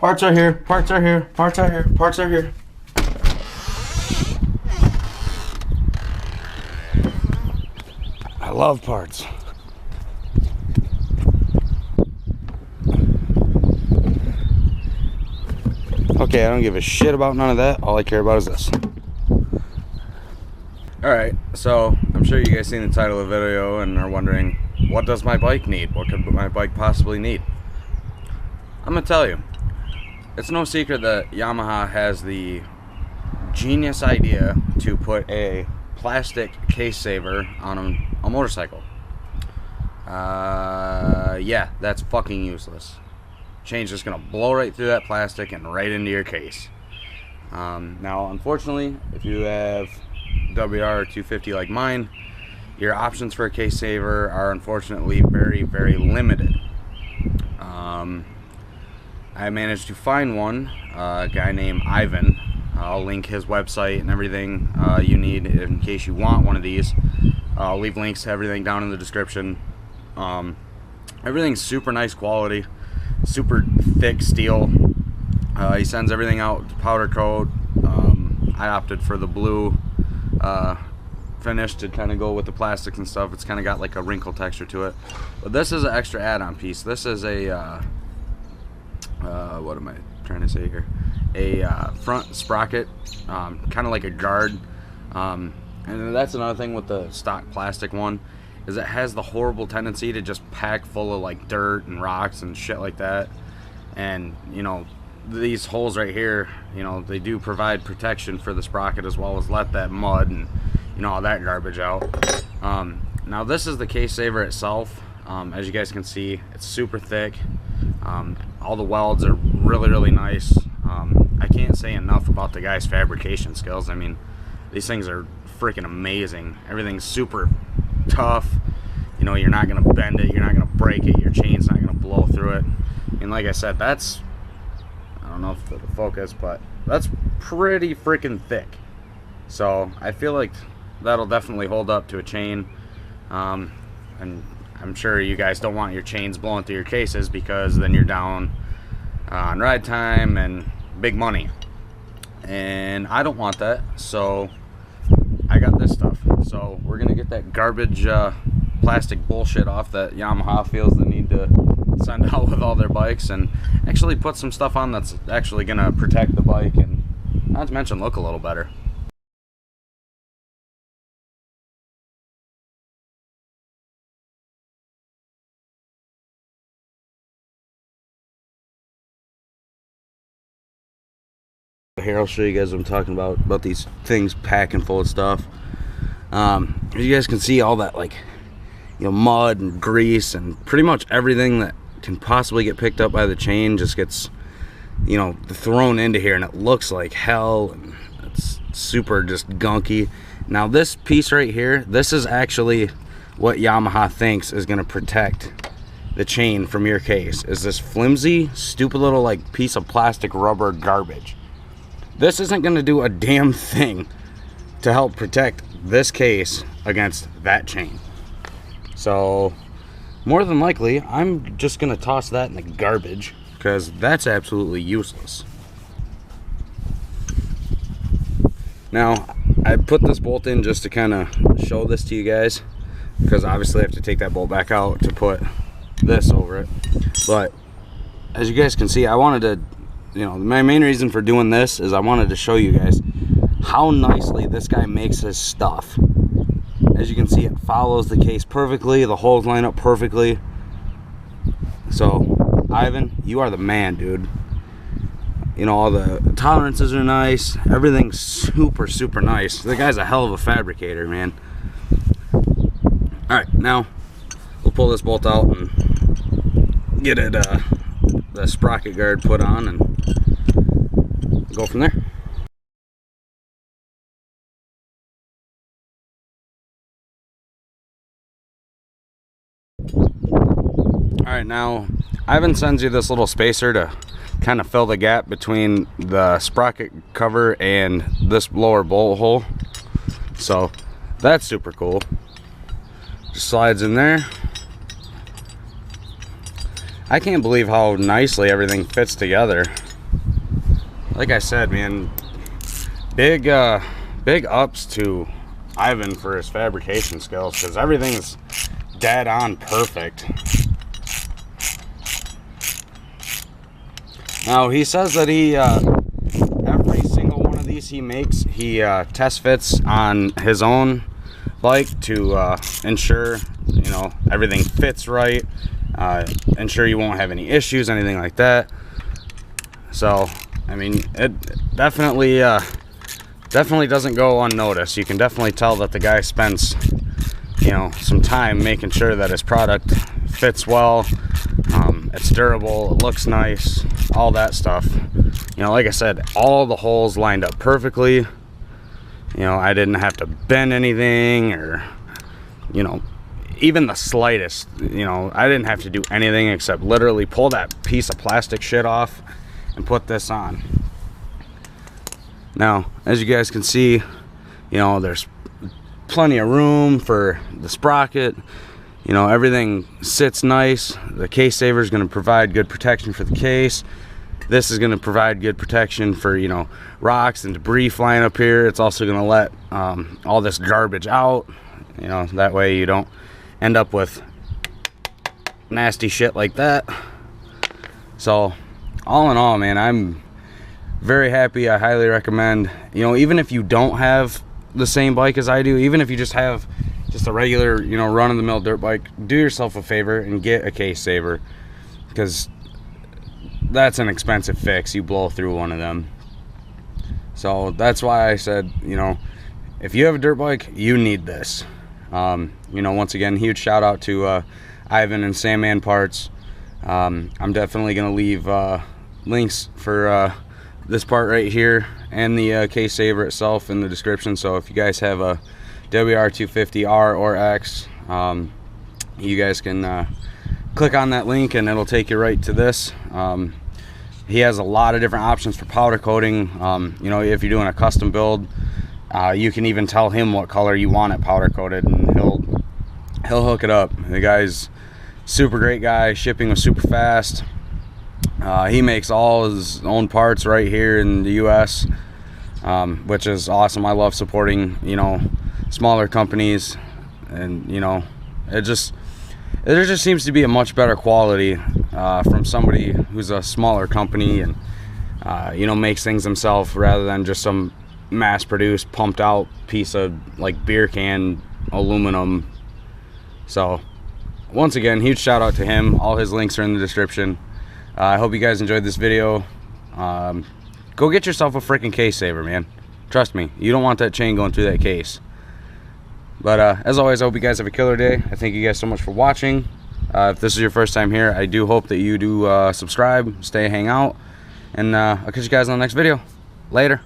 Parts are here, parts are here, parts are here, parts are here. I love parts. Okay, I don't give a shit about none of that. All I care about is this. Alright, so I'm sure you guys seen the title of the video and are wondering, what does my bike need? What could my bike possibly need? I'm gonna tell you. It's no secret that Yamaha has the genius idea to put a plastic case saver on a motorcycle. Yeah, that's fucking useless. Chain's just gonna blow right through that plastic and right into your case. Now, unfortunately, if you have WR 250 like mine, your options for a case saver are unfortunately very, very limited. I managed to find one, a guy named Ivan. I'll link his website and everything you need in case you want one of these. I'll leave links to everything down in the description. Everything's super nice quality, super thick steel. He sends everything out to powder coat. I opted for the blue finish to kind of go with the plastics and stuff. It's kind of got like a wrinkle texture to it. But this is an extra add-on piece. This is a what am I trying to say here? A front sprocket, kind of like a guard. And that's another thing with the stock plastic one, is it has the horrible tendency to just pack full of like dirt and rocks and shit like that. And you know, these holes right here, you know, they do provide protection for the sprocket as well as let that mud and you know all that garbage out. Now this is the case saver itself. As you guys can see, it's super thick. All the welds are really, really nice. I can't say enough about the guy's fabrication skills. I mean, these things are freaking amazing. Everything's super tough. You know, you're not gonna bend it, you're not gonna break it, your chain's not gonna blow through it. And like I said, that's, I don't know if it'll focus, but that's pretty freaking thick. So I feel like that'll definitely hold up to a chain. And I'm sure you guys don't want your chains blowing through your cases, because then you're down on ride time and big money. And I don't want that, so I got this stuff. So we're gonna get that garbage plastic bullshit off that Yamaha feels the need to send out with all their bikes, and actually put some stuff on that's actually gonna protect the bike and, not to mention, look a little better. Here, I'll show you guys what I'm talking about these things packing full of stuff. As you guys can see, all that, like, you know, mud and grease and pretty much everything that can possibly get picked up by the chain just gets, you know, thrown into here, and it looks like hell, and it's super just gunky. Now this piece right here, this is actually what Yamaha thinks is going to protect the chain from your case, is this flimsy, stupid little like piece of plastic rubber garbage. This isn't going to do a damn thing to help protect this case against that chain. So more than likely, I'm just going to toss that in the garbage, because that's absolutely useless. Now, I put this bolt in just to kind of show this to you guys, because obviously I have to take that bolt back out to put this over it. But as you guys can see, I wanted to, you know, my main reason for doing this is I wanted to show you guys how nicely this guy makes his stuff. As you can see, it follows the case perfectly, the holes line up perfectly. So Ivan, you are the man, dude. You know, all the tolerances are nice, everything's super, super nice. The guy's a hell of a fabricator, man. Alright, now we'll pull this bolt out and get it the sprocket guard put on and go from there. Alright, now Ivan sends you this little spacer to kind of fill the gap between the sprocket cover and this lower bolt hole. So that's super cool. Just slides in there. I can't believe how nicely everything fits together. like I said, man, big ups to Ivan for his fabrication skills, because everything's dead on perfect. Now he says that he every single one of these he makes, he test fits on his own bike to ensure, you know, everything fits right, ensure you won't have any issues, anything like that. So I mean, it definitely doesn't go unnoticed. You can definitely tell that the guy spends, you know, some time making sure that his product fits well, it's durable, it looks nice, all that stuff. You know, like I said, all the holes lined up perfectly. You know, I didn't have to bend anything, or, you know, even the slightest. You know, I didn't have to do anything except literally pull that piece of plastic shit off and put this on. Now, as you guys can see, you know, there's plenty of room for the sprocket. You know, everything sits nice. The case saver is going to provide good protection for the case. This is going to provide good protection for, you know, rocks and debris flying up here. It's also going to let all this garbage out. You know, that way you don't end up with nasty shit like that. So, all in all, man, I'm very happy. I highly recommend, you know, even if you don't have the same bike as I do, even if you just have just a regular, you know, run-of-the-mill dirt bike, do yourself a favor and get a case saver, because that's an expensive fix. You blow through one of them. So that's why I said, you know, if you have a dirt bike, you need this. You know, once again, huge shout out to Ivan and SANDMAN Parts. I'm definitely going to leave links for this part right here and the case saver itself in the description. So if you guys have a WR250R or X, you guys can click on that link and it'll take you right to this. He has a lot of different options for powder coating. You know, if you're doing a custom build, you can even tell him what color you want it powder coated, and he'll hook it up. The guy's super great guy. Shipping was super fast. He makes all his own parts right here in the US, which is awesome. I love supporting, you know, smaller companies, and you know, there just seems to be a much better quality from somebody who's a smaller company and you know, makes things himself, rather than just some mass-produced, pumped-out piece of like beer can aluminum. So once again, huge shout out to him. All his links are in the description. I hope you guys enjoyed this video. Go get yourself a freaking case saver, man. Trust me, you don't want that chain going through that case. But as always, I hope you guys have a killer day. I thank you guys so much for watching. If this is your first time here, I do hope that you do subscribe, hang out, and I'll catch you guys on the next video. Later.